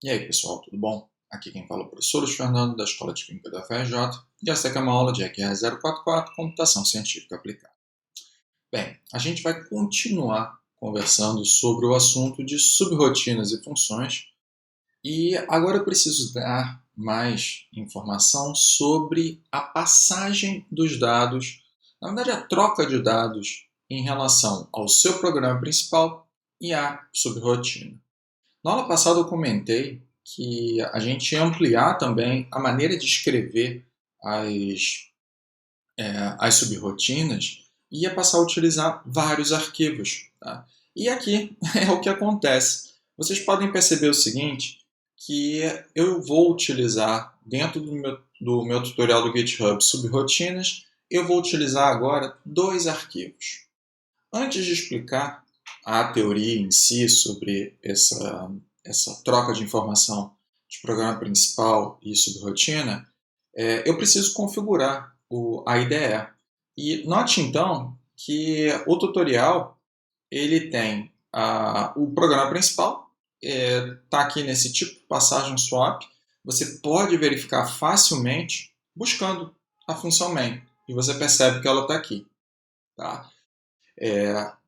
E aí, pessoal, tudo bom? Aqui quem fala é o professor Luiz Fernando, da Escola de Química da UFRJ, e essa aqui é uma aula de EQR 044, Computação Científica Aplicada. Bem, a gente vai continuar conversando sobre o assunto de subrrotinas e funções, e agora eu preciso dar mais informação sobre a passagem dos dados, na verdade a troca de dados em relação ao seu programa principal e à subrrotina. Na aula passada eu comentei que a gente ia ampliar também a maneira de escrever as, as subrrotinas e ia passar a utilizar vários arquivos. Tá? E aqui é o que acontece. Vocês podem perceber o seguinte, que eu vou utilizar dentro do meu tutorial do GitHub subrrotinas, eu vou utilizar agora dois arquivos. Antes de explicar a teoria em si sobre essa troca de informação de programa principal e subrrotina, eu preciso configurar a IDE. E note então que o tutorial ele tem o programa principal, está aqui nesse tipo passagem swap. Você pode verificar facilmente buscando a função main e você percebe que ela está aqui. Tá?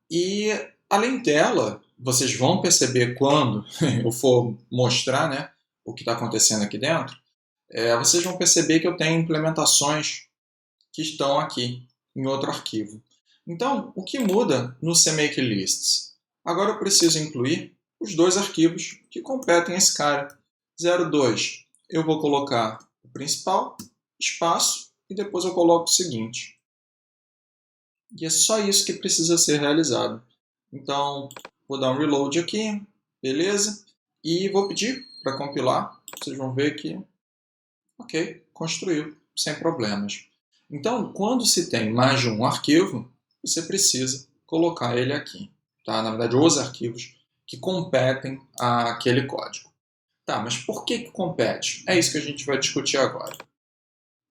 E além dela, vocês vão perceber quando eu for mostrar, né, o que está acontecendo aqui dentro, vocês vão perceber que eu tenho implementações que estão aqui em outro arquivo. Então, o que muda no CMakeLists? Agora eu preciso incluir os dois arquivos que competem esse cara. 02, eu vou colocar o principal, espaço, e depois eu coloco o seguinte. E é só isso que precisa ser realizado. Então, vou dar um reload aqui, beleza? E vou pedir para compilar. Vocês vão ver que, ok, construiu, sem problemas. Então, quando se tem mais de um arquivo, você precisa colocar ele aqui. Tá? Na verdade, os arquivos que competem àquele código. Tá, mas por que compete? É isso que a gente vai discutir agora.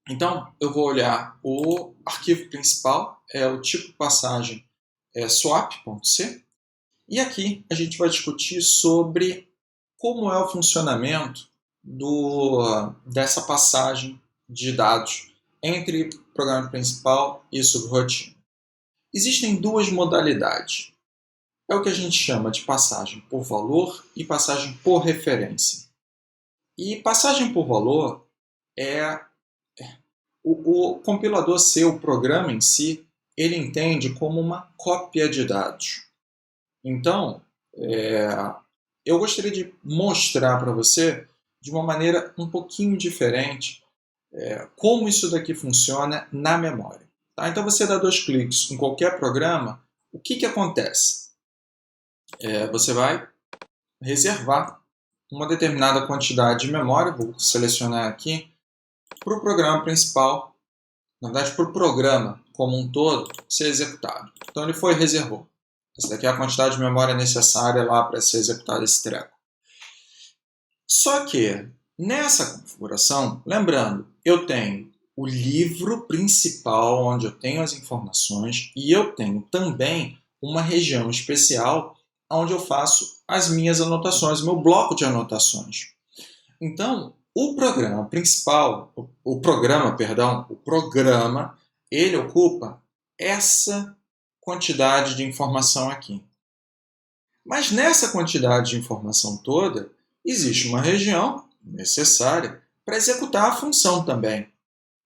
Então, eu vou olhar o arquivo principal, é o tipo passagem swap.c, e aqui a gente vai discutir sobre como é o funcionamento dessa passagem de dados entre programa principal e subrotina. Existem duas modalidades. É o que a gente chama de passagem por valor e passagem por referência. E passagem por valor é o compilador seu, o programa em si, ele entende como uma cópia de dados. Então, eu gostaria de mostrar para você, de uma maneira um pouquinho diferente, como isso daqui funciona na memória. Tá? Então, você dá dois cliques em qualquer programa, o que acontece? Você vai reservar uma determinada quantidade de memória, vou selecionar aqui, para o programa principal, na verdade, para o programa como um todo ser executado. Então, ele foi e reservou. Essa daqui é a quantidade de memória necessária lá para ser executado esse treco. Só que, nessa configuração, lembrando, eu tenho o livro principal, onde eu tenho as informações, e eu tenho também uma região especial, onde eu faço as minhas anotações, meu bloco de anotações. Então, o programa principal, o programa, ele ocupa essa quantidade de informação aqui. Mas nessa quantidade de informação toda, existe uma região necessária para executar a função também.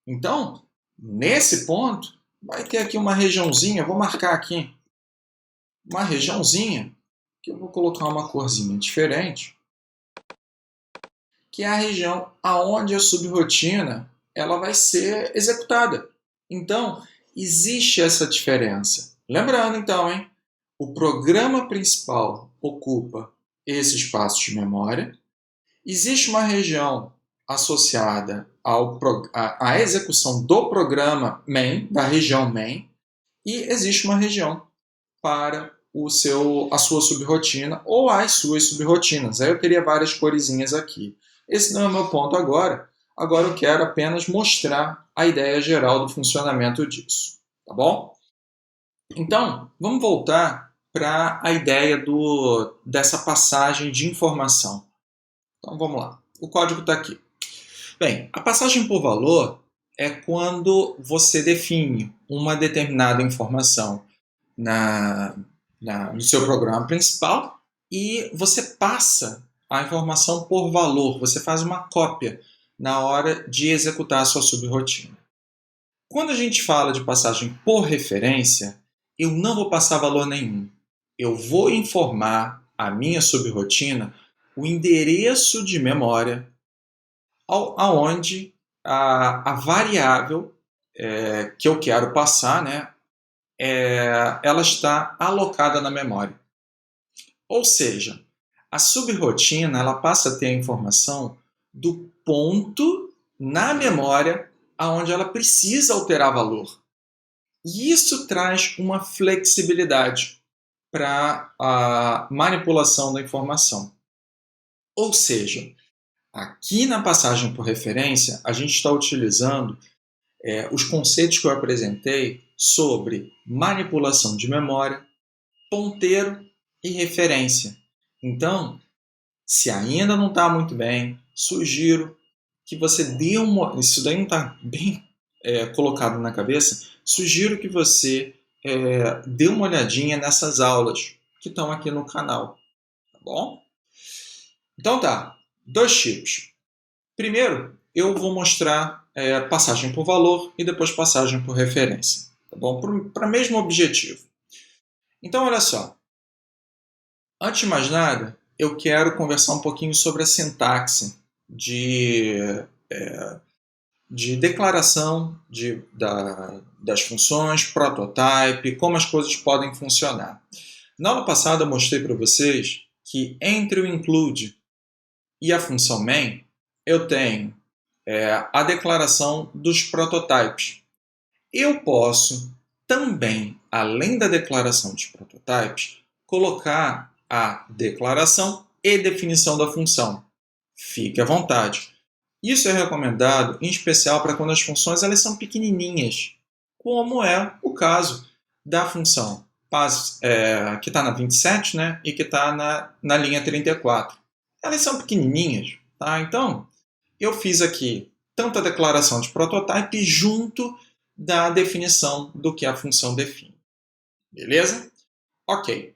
Então, nesse ponto, vai ter aqui uma regiãozinha, vou marcar aqui, uma regiãozinha, que eu vou colocar uma corzinha diferente, que é a região aonde a subrrotina ela vai ser executada. Então, existe essa diferença. Lembrando, então, hein? O programa principal ocupa esse espaço de memória. Existe uma região associada à execução do programa main, da região main, e existe uma região para a sua subrrotina ou as suas subrrotinas. Aí eu teria várias coresinhas aqui. Esse não é o meu ponto agora. Agora eu quero apenas mostrar a ideia geral do funcionamento disso. Tá bom? Então, vamos voltar para a ideia dessa passagem de informação. Então vamos lá. O código está aqui. Bem, a passagem por valor é quando você define uma determinada informação no seu programa principal e você passa a informação por valor. Você faz uma cópia na hora de executar a sua subrotina. Quando a gente fala de passagem por referência, eu não vou passar valor nenhum. Eu vou informar a minha subrotina o endereço de memória aonde a variável que eu quero passar, né, ela está alocada na memória. Ou seja, a subrotina ela passa a ter a informação do ponto na memória aonde ela precisa alterar valor. E isso traz uma flexibilidade para a manipulação da informação. Ou seja, aqui na passagem por referência, a gente está utilizando os conceitos que eu apresentei sobre manipulação de memória, ponteiro e referência. Então, se ainda não está muito bem, sugiro que você dê uma... Isso daí não está bem colocado na cabeça, sugiro que você dê uma olhadinha nessas aulas que estão aqui no canal, tá bom? Então tá, 2 tipos. Primeiro, eu vou mostrar passagem por valor e depois passagem por referência, tá bom? Para o mesmo objetivo. Então, olha só. Antes de mais nada, eu quero conversar um pouquinho sobre a sintaxe de declaração das funções, prototype, como as coisas podem funcionar. Na aula passada eu mostrei para vocês que entre o include e a função main, eu tenho a declaração dos prototypes. Eu posso também, além da declaração dos prototypes, colocar a declaração e definição da função. Fique à vontade. Isso é recomendado, em especial para quando as funções elas são pequenininhas, como é o caso da função que está na 27, né, e que está na linha 34. Elas são pequenininhas, tá? Então, eu fiz aqui tanto a declaração de prototype junto da definição do que a função define. Beleza? Ok.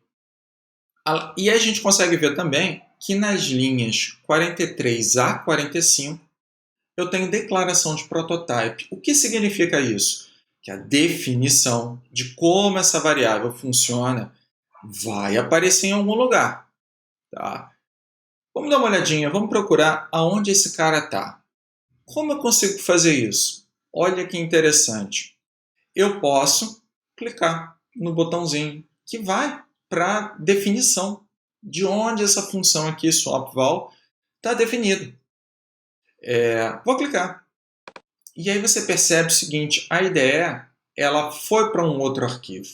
E a gente consegue ver também que nas linhas 43 a 45 eu tenho declaração de prototype. O que significa isso? Que a definição de como essa variável funciona vai aparecer em algum lugar. Tá? Vamos dar uma olhadinha, vamos procurar aonde esse cara está. Como eu consigo fazer isso? Olha que interessante. Eu posso clicar no botãozinho que vai para a definição de onde essa função aqui, swapVal, está definida. Vou clicar. E aí você percebe o seguinte, a IDE ela foi para um outro arquivo.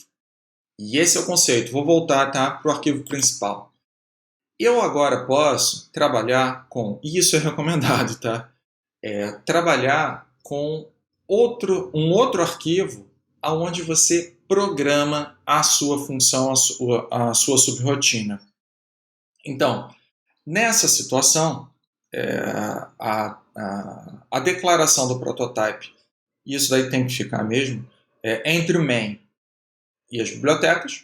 E esse é o conceito. Vou voltar para o arquivo principal. Eu agora posso trabalhar com, e isso é recomendado, tá? Trabalhar com um outro arquivo onde você programa a sua função, a sua subrotina. Então, nessa situação, a declaração do prototype, isso daí tem que ficar mesmo, entre o main e as bibliotecas,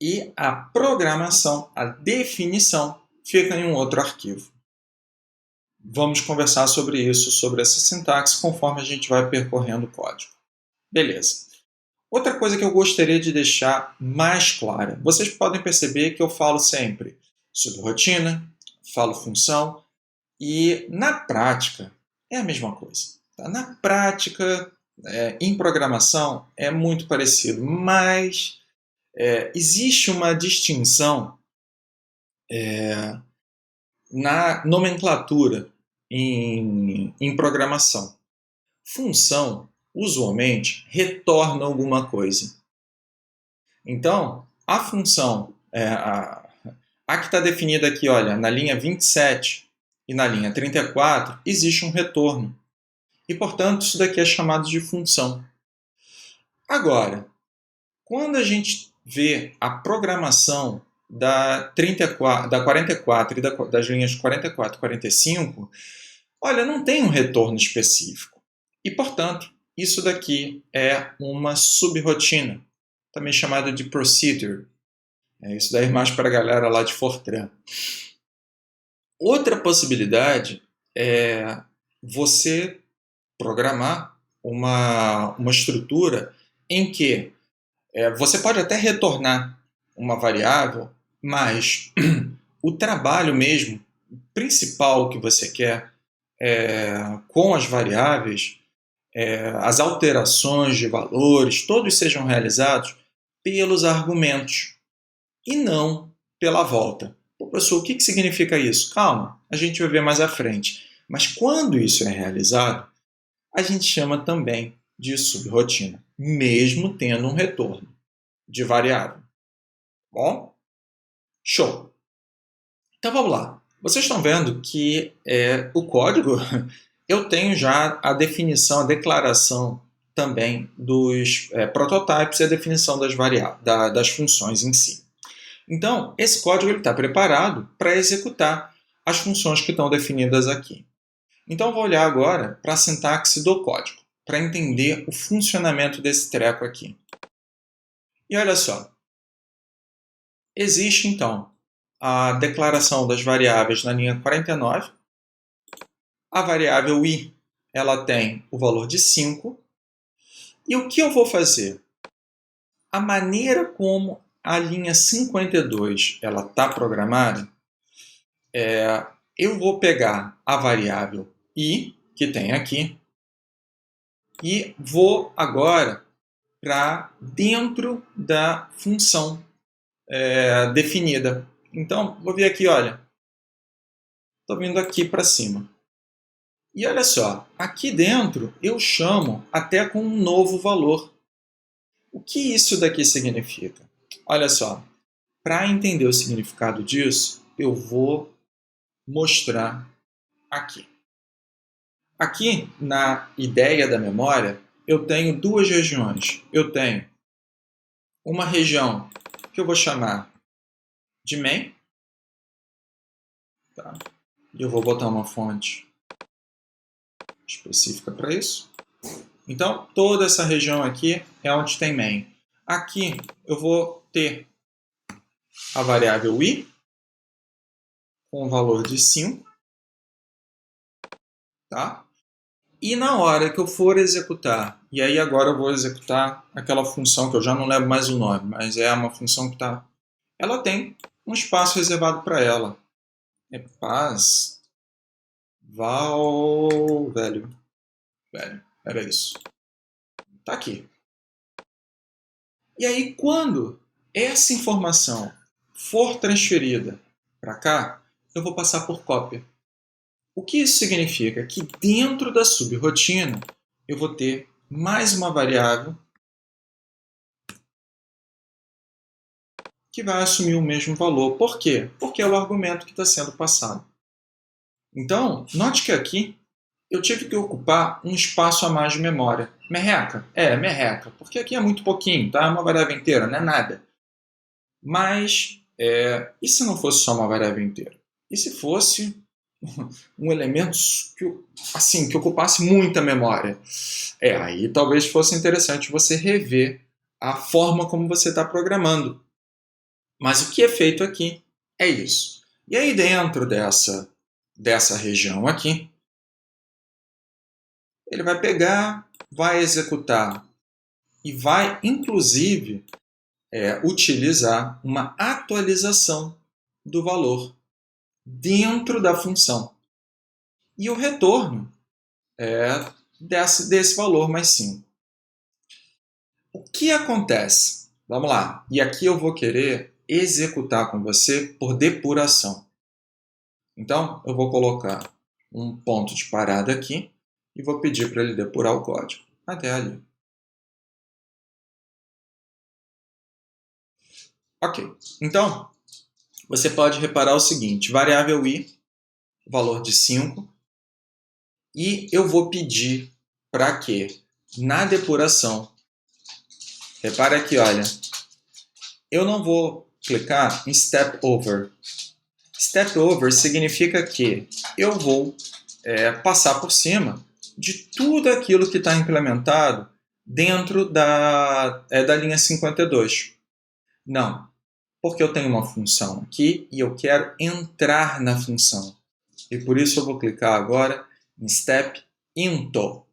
e a programação, a definição, fica em um outro arquivo. Vamos conversar sobre isso, sobre essa sintaxe, conforme a gente vai percorrendo o código. Beleza. Outra coisa que eu gostaria de deixar mais clara. Vocês podem perceber que eu falo sempre subrotina, falo função, e na prática é a mesma coisa. Tá? Na prática, em programação, é muito parecido, mas existe uma distinção na nomenclatura em programação. Função, usualmente, retorna alguma coisa. Então, a função, a que está definida aqui, olha, na linha 27 e na linha 34, existe um retorno. E, portanto, isso daqui é chamado de função. Agora, quando a gente vê a programação da 44 e das linhas 44 e 45, olha, não tem um retorno específico. E, portanto, isso daqui é uma subrotina, também chamada de procedure. Isso daí mais para a galera lá de Fortran. Outra possibilidade é você programar uma estrutura em que você pode até retornar uma variável, mas o trabalho mesmo, principal que você quer com as variáveis, as alterações de valores, todos sejam realizados pelos argumentos e não pela volta. Pô, professor, o que significa isso? Calma, a gente vai ver mais à frente. Mas quando isso é realizado, a gente chama também de subrotina, mesmo tendo um retorno de variável. Bom? Show! Então vamos lá. Vocês estão vendo que o código, eu tenho já a definição, a declaração também dos prototypes e a definição das variáveis, das funções em si. Então, esse código está preparado para executar as funções que estão definidas aqui. Então, vou olhar agora para a sintaxe do código, para entender o funcionamento desse treco aqui. E olha só, existe então a declaração das variáveis na linha 49. A variável i ela tem o valor de 5. E o que eu vou fazer? A maneira como a linha 52 está programada, eu vou pegar a variável i, que tem aqui, e vou agora para dentro da função definida. Então, vou vir aqui, olha, estou vindo aqui para cima. E olha só, aqui dentro eu chamo até com um novo valor. O que isso daqui significa? Olha só, para entender o significado disso, eu vou mostrar aqui. Aqui, na ideia da memória, eu tenho duas regiões. Eu tenho uma região que eu vou chamar de main. Tá? E eu vou botar uma fonte específica para isso. Então, toda essa região aqui é onde tem main. Aqui eu vou ter a variável i com o valor de 5. Tá? E na hora que eu for executar, e aí agora eu vou executar aquela função que eu já não lembro mais o nome, mas é uma função que está... Ela tem um espaço reservado para ela. É paz... Val... Velho, era isso. Tá aqui. E aí, quando essa informação for transferida para cá, eu vou passar por cópia. O que isso significa? Que dentro da subrotina, eu vou ter mais uma variável que vai assumir o mesmo valor. Por quê? Porque é o argumento que está sendo passado. Então, note que aqui eu tive que ocupar um espaço a mais de memória. Merreca? Merreca, porque aqui é muito pouquinho, tá? É uma variável inteira, não é nada. Mas, e se não fosse só uma variável inteira? E se fosse um elemento que ocupasse muita memória? Aí talvez fosse interessante você rever a forma como você está programando. Mas o que é feito aqui é isso. E aí dentro dessa região aqui, ele vai pegar, vai executar e vai, inclusive, utilizar uma atualização do valor dentro da função. E o retorno é desse valor mais 5. O que acontece? Vamos lá. E aqui eu vou querer executar com você por depuração. Então, eu vou colocar um ponto de parada aqui e vou pedir para ele depurar o código até ali. Ok. Então, você pode reparar o seguinte. Variável i, valor de 5. E eu vou pedir para que, na depuração, repare aqui, olha, eu não vou clicar em Step Over. Step Over significa que eu vou passar por cima de tudo aquilo que está implementado dentro da linha 52. Não, porque eu tenho uma função aqui e eu quero entrar na função. E por isso eu vou clicar agora em Step Into.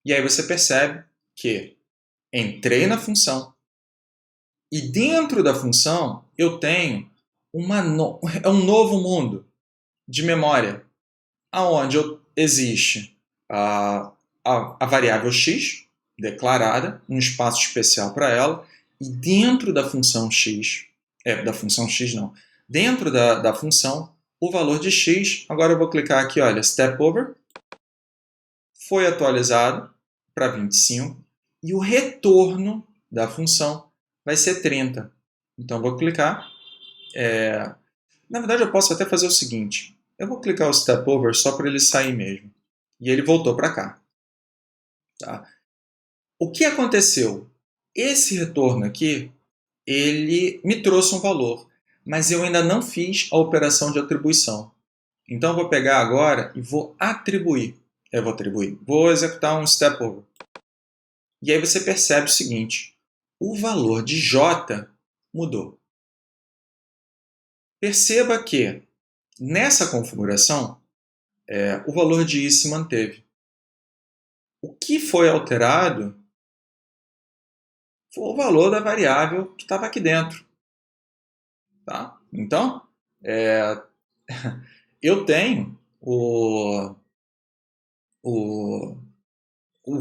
E aí você percebe que entrei na função e dentro da função eu tenho um novo mundo de memória, onde existe a variável x declarada, um espaço especial para ela, e dentro da função x, dentro da função, o valor de x, agora eu vou clicar aqui, olha, Step Over, foi atualizado para 25, e o retorno da função vai ser 30. Então, vou clicar. Na verdade, eu posso até fazer o seguinte. Eu vou clicar o Step Over só para ele sair mesmo. E ele voltou para cá. Tá? O que aconteceu? Esse retorno aqui, ele me trouxe um valor, mas eu ainda não fiz a operação de atribuição. Então, eu vou pegar agora e vou atribuir. Vou executar um Step Over. E aí você percebe o seguinte, o valor de J mudou. Perceba que nessa configuração, o valor de I se manteve. O que foi alterado foi o valor da variável que estava aqui dentro. Tá? Então, eu tenho o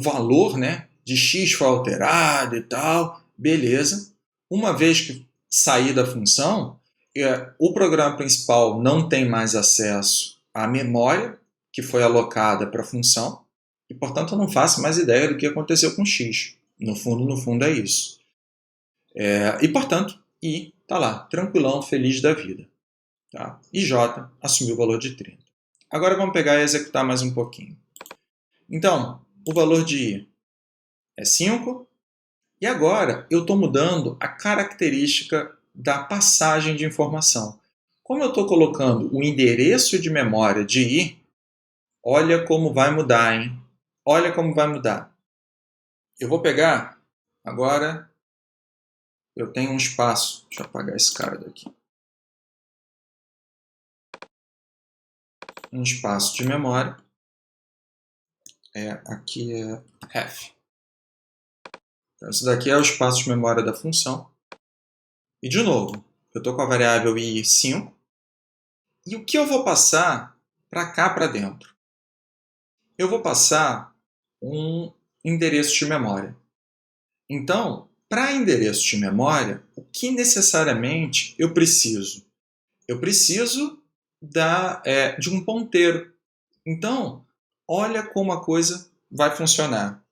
valor, né, de x foi alterado e tal, beleza. Uma vez que sair da função, o programa principal não tem mais acesso à memória que foi alocada para a função e, portanto, eu não faço mais ideia do que aconteceu com x. No fundo é isso. E, portanto, I está lá, tranquilão, feliz da vida. Tá? E J assumiu o valor de 30. Agora vamos pegar e executar mais um pouquinho. Então, o valor de I é 5. E agora eu estou mudando a característica da passagem de informação. Como eu estou colocando o endereço de memória de I, olha como vai mudar, hein? Olha como vai mudar. Eu vou pegar, agora eu tenho um espaço. Deixa eu apagar esse cara daqui. Um espaço de memória. Aqui é ref. Então, isso daqui é o espaço de memória da função. E, de novo, eu estou com a variável i5. E o que eu vou passar para cá, para dentro? Eu vou passar um endereço de memória. Então, para endereço de memória, o que necessariamente eu preciso? Eu preciso de um ponteiro. Então, olha como a coisa vai funcionar.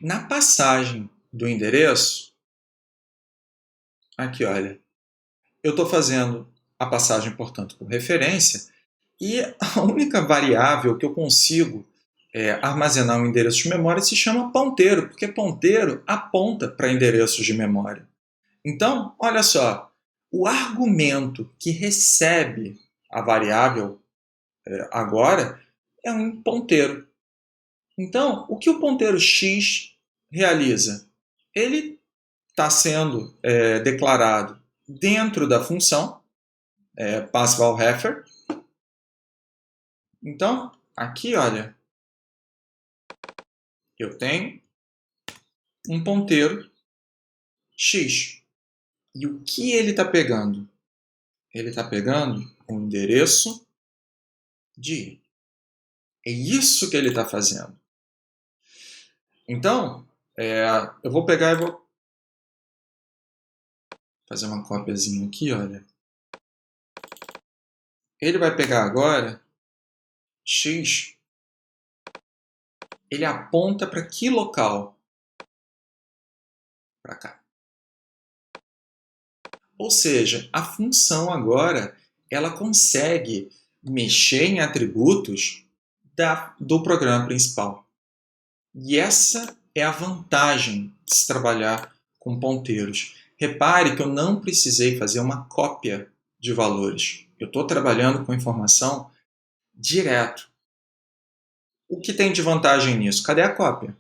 Na passagem do endereço, aqui olha, eu estou fazendo a passagem, portanto, por referência, e a única variável que eu consigo armazenar um endereço de memória se chama ponteiro, porque ponteiro aponta para endereços de memória. Então, olha só, o argumento que recebe a variável agora é um ponteiro. Então, o que o ponteiro x realiza? Ele está sendo declarado dentro da função passValRefer. Então, aqui, olha, eu tenho um ponteiro x. E o que ele está pegando? Ele está pegando o endereço de I. É isso que ele está fazendo. Então, eu vou pegar e vou fazer uma cópiazinha aqui, olha. Ele vai pegar agora x, ele aponta para que local? Para cá. Ou seja, a função agora ela consegue mexer em atributos do programa principal. E essa é a vantagem de se trabalhar com com ponteiros. Repare que eu não precisei fazer uma cópia de valores. Eu estou trabalhando com informação direto. O que tem de vantagem nisso? Cadê a cópia?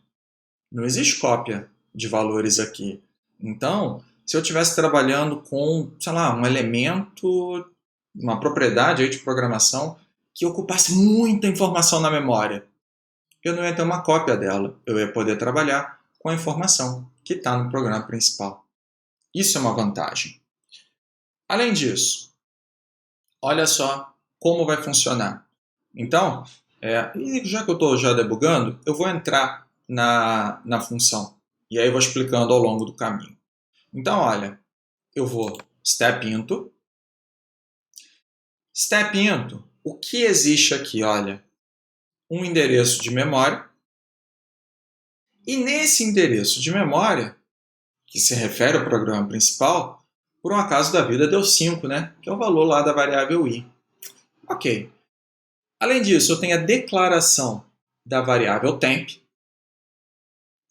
Não existe cópia de valores aqui. Então, se eu estivesse trabalhando com, sei lá, um elemento, uma propriedade aí de programação que ocupasse muita informação na memória, eu não ia ter uma cópia dela. Eu ia poder trabalhar com a informação que está no programa principal. Isso é uma vantagem. Além disso, olha só como vai funcionar. Então, e já que eu estou já debugando, eu vou entrar na função. E aí eu vou explicando ao longo do caminho. Então, olha, eu vou step into. Step into, o que existe aqui? Olha, um endereço de memória. E nesse endereço de memória, que se refere ao programa principal, por um acaso da vida deu 5, né? Que é o valor lá da variável i. Ok. Além disso, eu tenho a declaração da variável temp,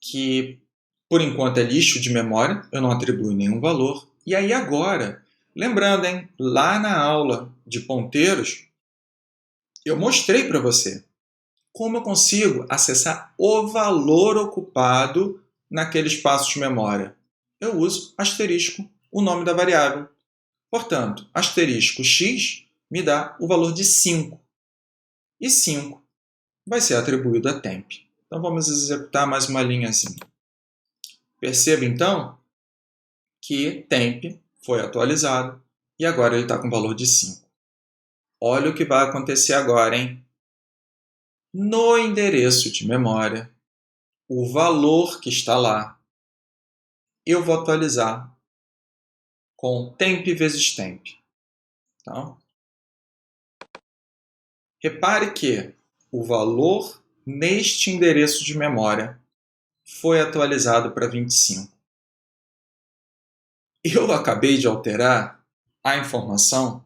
que por enquanto é lixo de memória, eu não atribuo nenhum valor. E aí agora, lembrando, hein, lá na aula de ponteiros, eu mostrei para você como eu consigo acessar o valor ocupado naquele espaço de memória. Eu uso asterisco, o nome da variável. Portanto, asterisco x me dá o valor de 5. E 5 vai ser atribuído a temp. Então vamos executar mais uma linhazinha. Perceba então que temp foi atualizado e agora ele está com o valor de 5. Olha o que vai acontecer agora, hein? No endereço de memória, o valor que está lá, eu vou atualizar com temp vezes temp. Então, repare que o valor neste endereço de memória foi atualizado para 25. Eu acabei de alterar a informação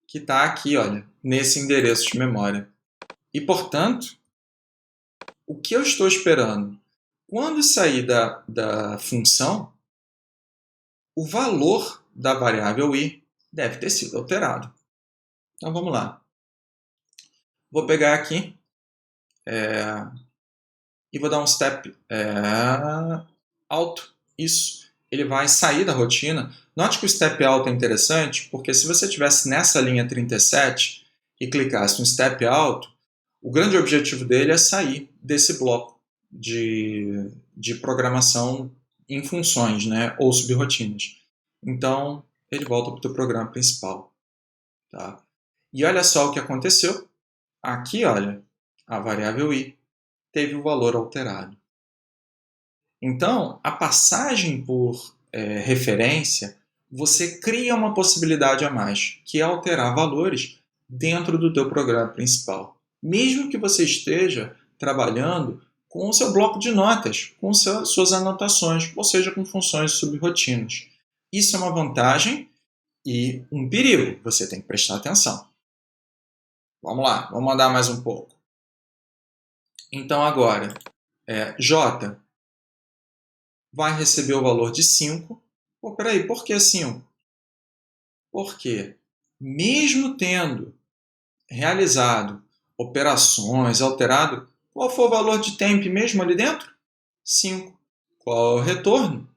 que está aqui, olha, nesse endereço de memória. E, portanto, o que eu estou esperando? Quando sair da função, o valor da variável i deve ter sido alterado. Então, vamos lá. Vou pegar aqui e vou dar um step alto. Isso. Ele vai sair da rotina. Note que o step alto é interessante, porque se você estivesse nessa linha 37 e clicasse no step alto, o grande objetivo dele é sair desse bloco de programação em funções, né, ou subrotinas. Então, ele volta para o teu programa principal. Tá? E olha só o que aconteceu. Aqui, olha, a variável i teve o valor alterado. Então, a passagem por referência, você cria uma possibilidade a mais, que é alterar valores dentro do teu programa principal. Mesmo que você esteja trabalhando com o seu bloco de notas, com suas anotações, ou seja, com funções subrotinas. Isso é uma vantagem e um perigo. Você tem que prestar atenção. Vamos lá, vamos andar mais um pouco. Então agora, J vai receber o valor de 5. Pô, peraí, por que 5? Porque mesmo tendo realizado operações, alterado, qual foi o valor de temp mesmo ali dentro? 5. Qual é o retorno?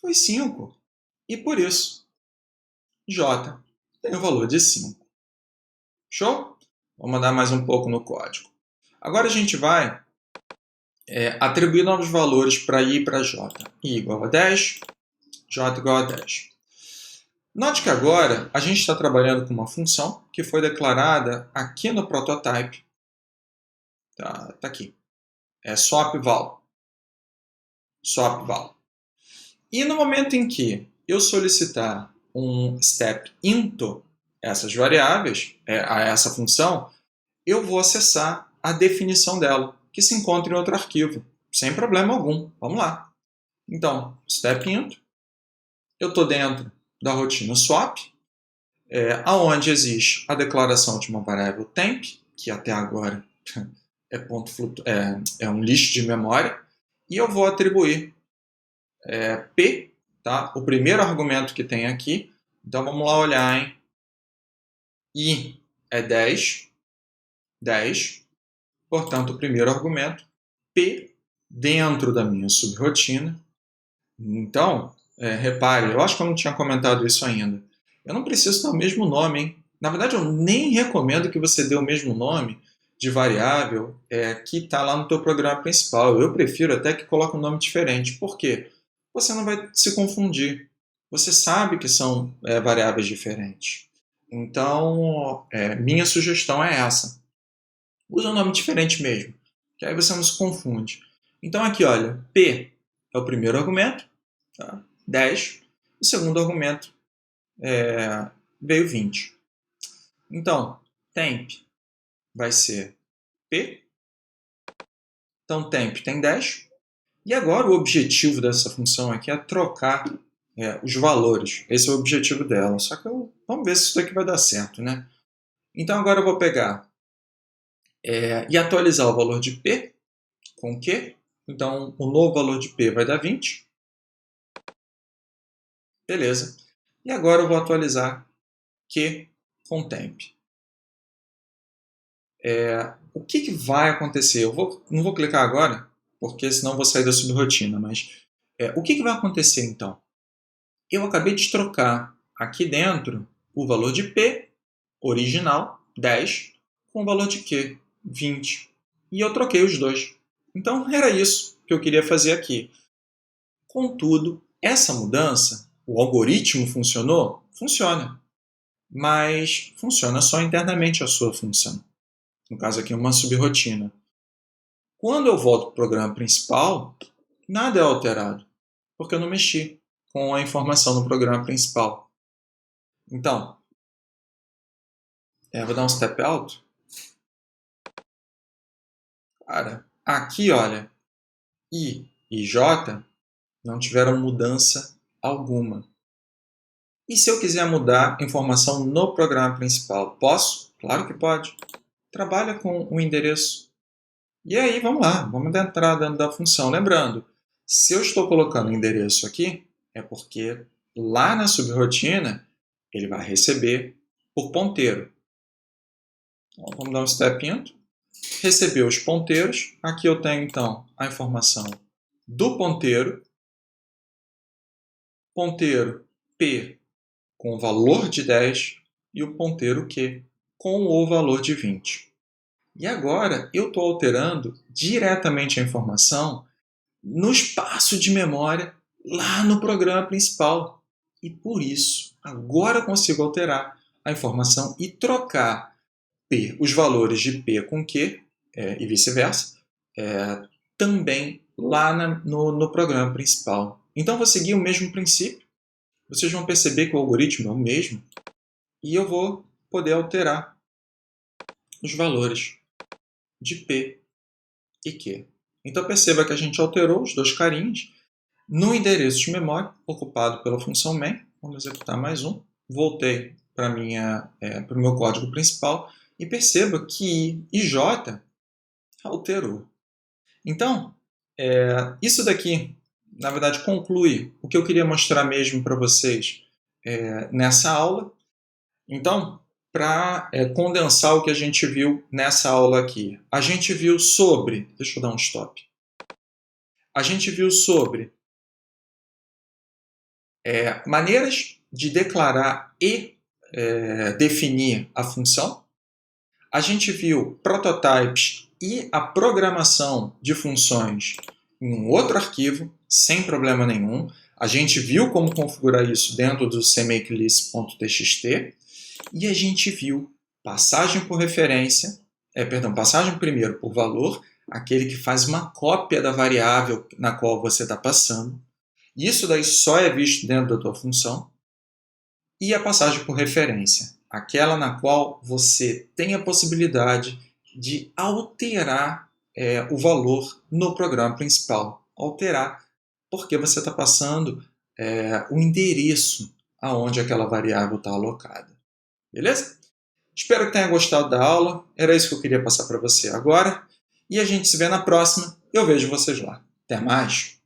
Foi 5. E por isso, J tem o valor de 5. Show? Vamos andar mais um pouco no código. Agora a gente vai atribuir novos valores para i e para j. I igual a 10, j igual a 10. Note que agora a gente está trabalhando com uma função que foi declarada aqui no prototype. Tá aqui. É swap_val. Swap_val. E no momento em que eu solicitar um step into essas variáveis, a essa função, eu vou acessar a definição dela, que se encontra em outro arquivo, sem problema algum. Vamos lá. Então, step into, eu estou dentro da rotina swap, aonde existe a declaração de uma variável temp, que até agora é um lixo de memória, e eu vou atribuir P, tá? O primeiro argumento que tem aqui. Então vamos lá olhar, hein? I é 10, 10. Portanto, o primeiro argumento, P dentro da minha subrotina. Então, repare, eu acho que eu não tinha comentado isso ainda. Eu não preciso dar o mesmo nome, hein? Na verdade, eu nem recomendo que você dê o mesmo nome de variável que está lá no teu programa principal. Eu prefiro até que coloque um nome diferente. Por quê? Você não vai se confundir. Você sabe que são variáveis diferentes. Então, minha sugestão é essa. Usa um nome diferente mesmo, que aí você não se confunde. Então aqui, olha, P é o primeiro argumento, tá? 10. O segundo argumento veio 20. Então, temp vai ser P. Então, temp tem 10. E agora o objetivo dessa função aqui é trocar os valores. Esse é o objetivo dela. Só que vamos ver se isso daqui vai dar certo, né? Então agora eu vou pegar e atualizar o valor de P com Q. Então, o novo valor de P vai dar 20. Beleza. E agora eu vou atualizar Q com temp. O que vai acontecer? Não vou clicar agora, porque senão eu vou sair da subrotina, mas o que vai acontecer então? Eu acabei de trocar aqui dentro o valor de P, original, 10, com o valor de Q, 20. E eu troquei os dois. Então era isso que eu queria fazer aqui. Contudo, essa mudança, o algoritmo funcionou? Funciona. Mas funciona só internamente a sua função. No caso aqui, uma subrotina. Quando eu volto para o programa principal, nada é alterado, porque eu não mexi com a informação no programa principal. Então, vou dar um step out. Cara, aqui, olha, I e J não tiveram mudança alguma. E se eu quiser mudar informação no programa principal, posso? Claro que pode. Trabalha com o endereço. E aí, vamos lá, vamos entrar dentro da função. Lembrando, se eu estou colocando o endereço aqui, é porque lá na subrotina ele vai receber por ponteiro. Então, vamos dar um step into. Receber os ponteiros. Aqui eu tenho, então, a informação do ponteiro. Ponteiro P com o valor de 10 e o ponteiro Q com o valor de 20. E agora eu estou alterando diretamente a informação no espaço de memória lá no programa principal. E por isso, agora eu consigo alterar a informação e trocar P, os valores de P com Q e vice-versa, também lá no programa principal. Então, vou seguir o mesmo princípio. Vocês vão perceber que o algoritmo é o mesmo e eu vou poder alterar os valores de P e Q. Então perceba que a gente alterou os dois carinhos no endereço de memória ocupado pela função main. Vamos executar mais um. Voltei para o meu código principal e perceba que I e J alterou. Então, isso daqui, na verdade, conclui o que eu queria mostrar mesmo para vocês nessa aula. Então, para condensar o que a gente viu nessa aula aqui. A gente viu sobre... Deixa eu dar um stop. A gente viu sobre maneiras de declarar e definir a função. A gente viu prototypes e a programação de funções em um outro arquivo, sem problema nenhum. A gente viu como configurar isso dentro do cmakelist.txt. E a gente viu passagem por referência, passagem primeiro por valor, aquele que faz uma cópia da variável na qual você está passando. Isso daí só é visto dentro da tua função. E a passagem por referência, aquela na qual você tem a possibilidade de alterar o valor no programa principal. Alterar, porque você está passando o endereço aonde aquela variável está alocada. Beleza? Espero que tenha gostado da aula. Era isso que eu queria passar para você agora. E a gente se vê na próxima. Eu vejo vocês lá. Até mais!